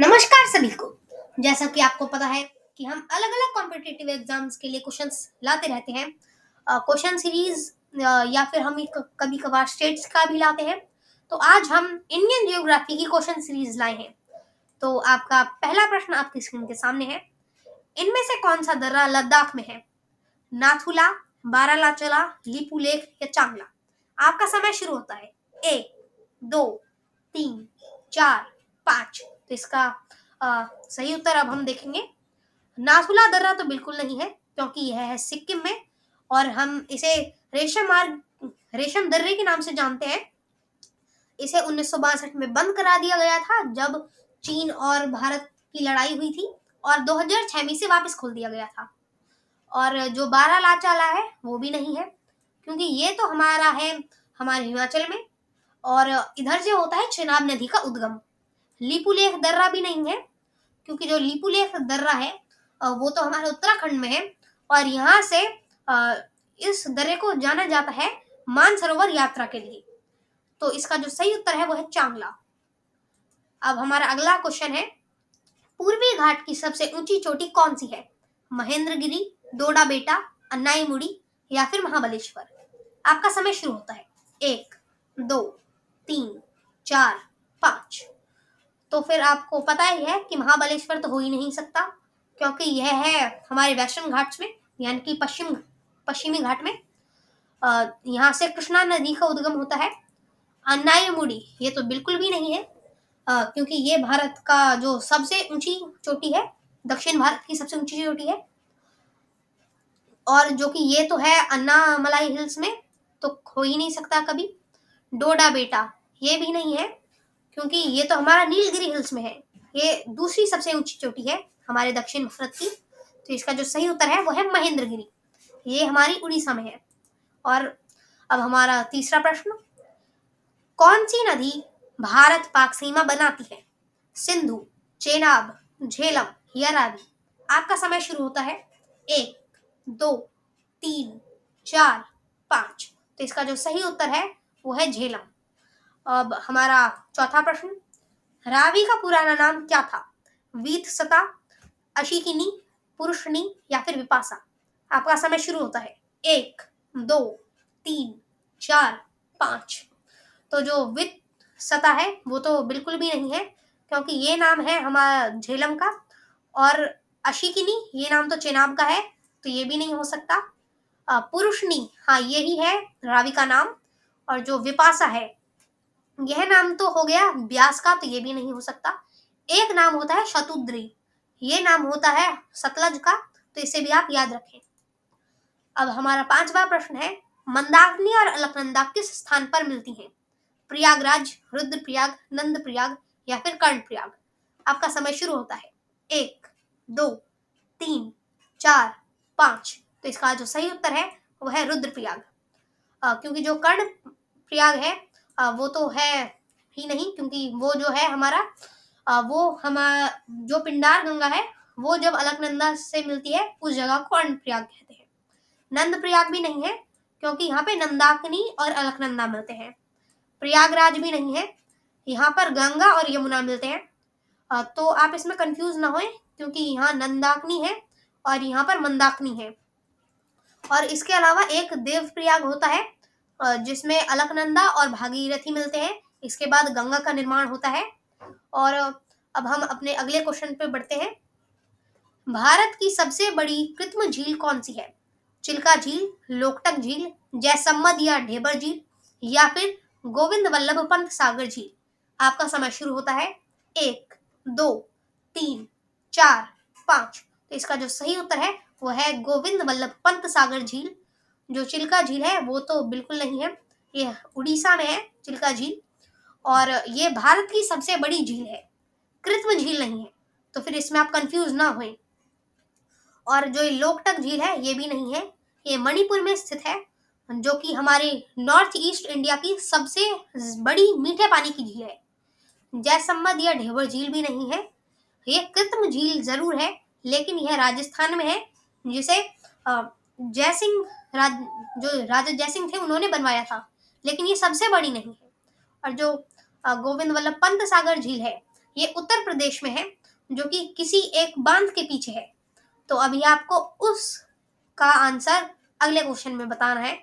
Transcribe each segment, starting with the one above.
नमस्कार सभी को। जैसा कि आपको पता है कि हम अलग अलग कॉम्पिटिटिव एग्जाम्स के लिए क्वेश्चंस लाते रहते हैं। क्वेश्चन सीरीज या फिर हम कभी कभार स्टेट्स का भी लाते हैं। तो आज हम इंडियन जियोग्राफी की क्वेश्चन सीरीज लाए हैं। तो आपका पहला प्रश्न आपकी स्क्रीन के सामने है। इनमें से कौन सा दर्रा लद्दाख में है? नाथुला, बारालाचला, लिपू लेक या चांगला? आपका समय शुरू होता है। 1, 2, 3, 4, 5। तो इसका सही उत्तर अब हम देखेंगे। नाथुला दर्रा तो बिल्कुल नहीं है, क्योंकि यह है सिक्किम में और हम इसे रेशम दर्रे के नाम से जानते हैं। इसे 1962 में बंद करा दिया गया था, जब चीन और भारत की लड़ाई हुई थी, और 2006 में इसे वापस खोल दिया गया था। और जो बारालाचाला है वो भी नहीं है, क्योंकि ये तो हमारा है हमारे हिमाचल में, और इधर से होता है चेनाब नदी का उद्गम। लिपू लेक दर्रा भी नहीं है, क्योंकि जो लिपू लेक दर्रा है वो तो हमारे उत्तराखंड में है, और यहाँ से इस दर्रे को जाना जाता है मानसरोवर यात्रा के लिए। तो इसका जो सही उत्तर है वो है चांगला। अब हमारा अगला क्वेश्चन है, पूर्वी घाट की सबसे ऊंची चोटी कौन सी है? महेंद्रगिरी, डोडा बेटा, अन्नाईमुड़ी या फिर महाबलेश्वर? आपका समय शुरू होता है। 1, 2, 3, 4, 5। तो फिर आपको पता ही है कि महाबलेश्वर तो हो ही नहीं सकता, क्योंकि यह है हमारे वेस्टर्न घाट्स में, यानी कि पश्चिमी घाट में। यहाँ से कृष्णा नदी का उद्गम होता है। अन्नाईमुड़ी ये तो बिल्कुल भी नहीं है, क्योंकि ये भारत का जो सबसे ऊंची चोटी है, दक्षिण भारत की सबसे ऊंची चोटी है, और जो कि ये तो है अन्नामलाई हिल्स में, तो हो ही नहीं सकता कभी। डोडा बेटा ये भी नहीं है, क्योंकि ये तो हमारा नीलगिरी हिल्स में है। ये दूसरी सबसे ऊंची चोटी है हमारे दक्षिण भारत की। तो इसका जो सही उत्तर है वो है महेंद्रगिरी। ये हमारी उड़ीसा में है। और अब हमारा तीसरा प्रश्न, कौन सी नदी भारत पाक सीमा बनाती है? सिंधु, चेनाब, झेलम या रावी? आपका समय शुरू होता है। 1, 2, 3, 4, 5। तो इसका जो सही उत्तर है वो है झेलम। अब हमारा चौथा प्रश्न, रावी का पुराना नाम क्या था? वीतसता, अशिकिनी, पुरुषनी या फिर विपासा? आपका समय शुरू होता है। 1, 2, 3, 4, 5। तो जो वितसता है वो तो बिल्कुल भी नहीं है, क्योंकि ये नाम है हमारा झेलम का, और अशिकिनी ये नाम तो चेनाब का है, तो ये भी नहीं हो सकता। पुरुषनी, हाँ यही है रावी का नाम। और जो विपासा है, यह नाम तो हो गया ब्यास का, तो ये भी नहीं हो सकता। एक नाम होता है शतुद्री, ये नाम होता है सतलज का, तो इसे भी आप याद रखें। अब हमारा पांचवा प्रश्न है, मंदाकिनी और अलकनंदा किस स्थान पर मिलती हैं? प्रयागराज, रुद्रप्रयाग, नंदप्रयाग या फिर कर्णप्रयाग? आपका समय शुरू होता है। 1, 2, 3, 4, 5। तो इसका जो सही उत्तर है वो है रुद्रप्रयाग। क्योंकि जो कर्ण प्रयाग है वो तो है ही नहीं, क्योंकि वो जो है हमारा वो हमारा जो पिंडार गंगा है, वो जब अलकनंदा से मिलती है उस जगह को कर्ण प्रयाग कहते हैं। नंद प्रयाग भी नहीं है, क्योंकि यहाँ पे नंदाकिनी और अलकनंदा मिलते हैं। प्रयागराज भी नहीं है, यहाँ पर गंगा और यमुना मिलते हैं। तो आप इसमें कंफ्यूज ना होए, क्योंकि यहाँ नंदाकिनी है और यहाँ पर मंदाकिनी है। और इसके अलावा एक देवप्रयाग होता है, जिसमें अलकनंदा और भागीरथी मिलते हैं। इसके बाद गंगा का निर्माण होता है। और अब हम अपने अगले क्वेश्चन पे बढ़ते हैं। भारत की सबसे बड़ी कृत्रिम झील कौन सी है? चिल्का झील, लोकटक झील, जयसम्मद या ढेबर झील या फिर गोविंद वल्लभ पंत सागर झील? आपका समय शुरू होता है। 1, 2, 3, 4, 5। तो इसका जो सही उत्तर है वो है गोविंद वल्लभ पंत सागर झील। जो चिल्का झील है वो तो बिल्कुल नहीं है, ये उड़ीसा में है चिल्का झील, और ये भारत की सबसे बड़ी झील है, कृत्रिम झील नहीं है। तो फिर इसमें आप कंफ्यूज ना होए। और जो ये लोकटक झील है ये भी नहीं है, ये मणिपुर में स्थित है, जो कि हमारे नॉर्थ ईस्ट इंडिया की सबसे बड़ी मीठे पानी की झील है। जयसम्मद या ढेबर झील भी नहीं है। ये कृत्रिम झील जरूर है, लेकिन यह राजस्थान में है, जिसे जयसिंह जो राजा जयसिंह थे उन्होंने बनवाया था, लेकिन ये सबसे बड़ी नहीं है। और जो गोविंद वल्लभ पंत सागर झील है, ये उत्तर प्रदेश में है, जो कि किसी एक बांध के पीछे है। तो अभी आपको उसका आंसर अगले क्वेश्चन में बताना है।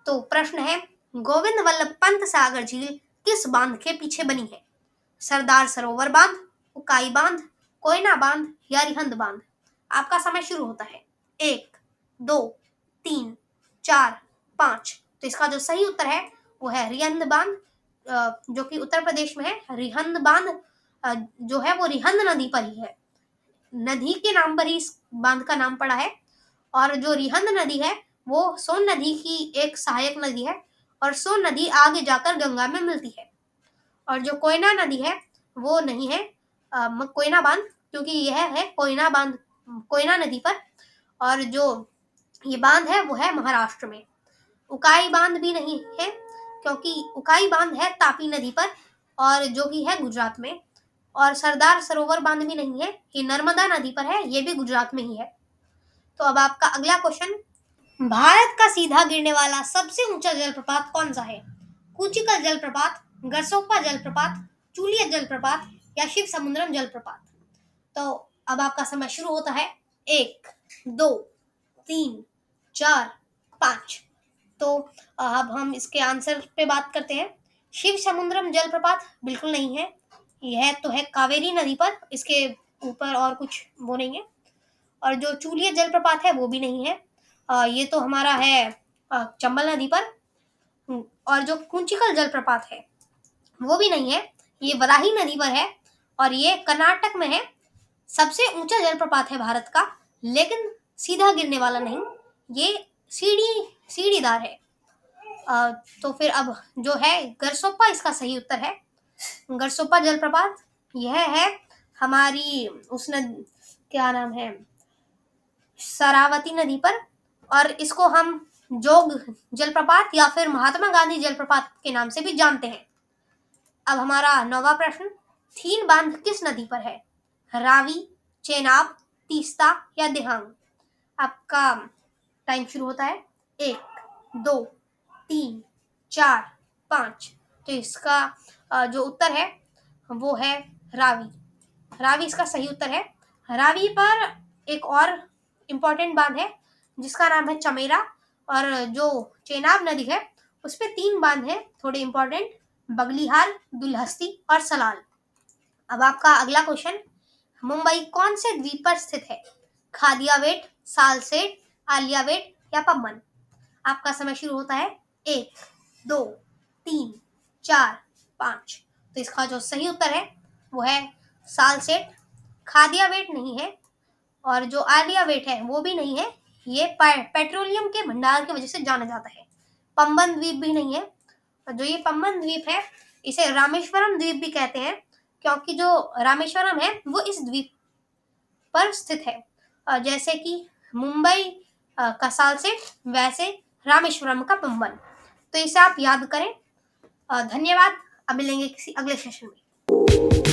तो प्रश्न है, गोविंद वल्लभ पंत सागर झील किस बांध के पीछे बनी है? सरदार सरोवर बांध, उकाई बांध, कोयना बांध या रिहंद बांध? आपका समय शुरू होता है। 1, 2, 3, 4, 5। तो इसका जो सही उत्तर है वो है रिहंद बांध, जो कि उत्तर प्रदेश में है। रिहंद बांध जो है वो रिहंद नदी पर ही है। नदी के नाम पर ही इस बांध का नाम पड़ा है। और जो रिहंद नदी है वो सोन नदी की एक सहायक नदी है, और सोन नदी आगे जाकर गंगा में मिलती है। और जो कोयना नदी है वो नहीं है कोयना बांध, क्योंकि यह है कोयना बांध कोयना नदी पर, और जो ये बांध है वो है महाराष्ट्र में। उकाई बांध भी नहीं है, क्योंकि उकाई बांध है तापी नदी पर, और जो कि है गुजरात में। और सरदार सरोवर बांध भी नहीं है, ये नर्मदा नदी पर है, ये भी गुजरात में ही है। तो अब आपका अगला क्वेश्चन, भारत का सीधा गिरने वाला सबसे ऊंचा जलप्रपात कौन सा है? कूचिकल जलप्रपात, गरसोप्पा जलप्रपात, चूलिया जलप्रपात या शिव समुद्रम जलप्रपात? तो अब आपका समय शुरू होता है। 1, 2, 3, 4, 5। तो अब हम इसके आंसर पे बात करते हैं। शिव समुद्रम जलप्रपात बिल्कुल नहीं है, यह तो है कावेरी नदी पर, इसके ऊपर और कुछ वो नहीं है। और जो चूलिया जलप्रपात है वो भी नहीं है, ये तो हमारा है चंबल नदी पर। और जो कुंचिकल जलप्रपात है वो भी नहीं है, ये वराही नदी पर है, और ये कर्नाटक में है। सबसे ऊंचा जलप्रपात है भारत का, लेकिन सीधा गिरने वाला नहीं, ये सीढ़ीदार है। तो फिर अब जो है गरसोप्पा इसका सही उत्तर है। गरसोप्पा जलप्रपात यह है हमारी क्या नाम है, शरावती नदी पर, और इसको हम जोग जलप्रपात या फिर महात्मा गांधी जलप्रपात के नाम से भी जानते हैं। अब हमारा 9वां प्रश्न, थीन बांध किस नदी पर है? रावी, चेनाब, तीस्ता या दिहांग? आपका टाइम शुरू होता है। 1, 2, 3, 4, 5। तो इसका जो उत्तर है वो है रावी। रावी इसका सही उत्तर है। रावी पर एक और इम्पोर्टेंट बांध है जिसका नाम है चमेरा, और जो चेनाब नदी है उस पे 3 बांध हैं थोड़े इम्पोर्टेंट, बगलीहाल, दुलहस्ती और सलाल। अब आपका अगला क्वेश्चन, मुंबई कौन से द्वीप पर स्थित है? खादियावेट, सालसेट, आलियावेट या पम्बन? आपका समय शुरू होता है। 1, 2, 3, 4, 5। तो इसका जो सही उत्तर है वो है सालसेट। खादियावेट नहीं है, और जो आलियावेट है वो भी नहीं है, ये पेट्रोलियम के भंडार की वजह से जाना जाता है। पम्बन द्वीप भी नहीं है। जो ये पम्बन द्वीप है इसे रामेश्वरम द्वीप भी कहते हैं, क्योंकि जो रामेश्वरम है वो इस द्वीप पर स्थित है। जैसे कि मुंबई का सालसेट, वैसे रामेश्वरम का पम्बन। तो इसे आप याद करें। धन्यवाद। अब मिलेंगे किसी अगले सेशन में।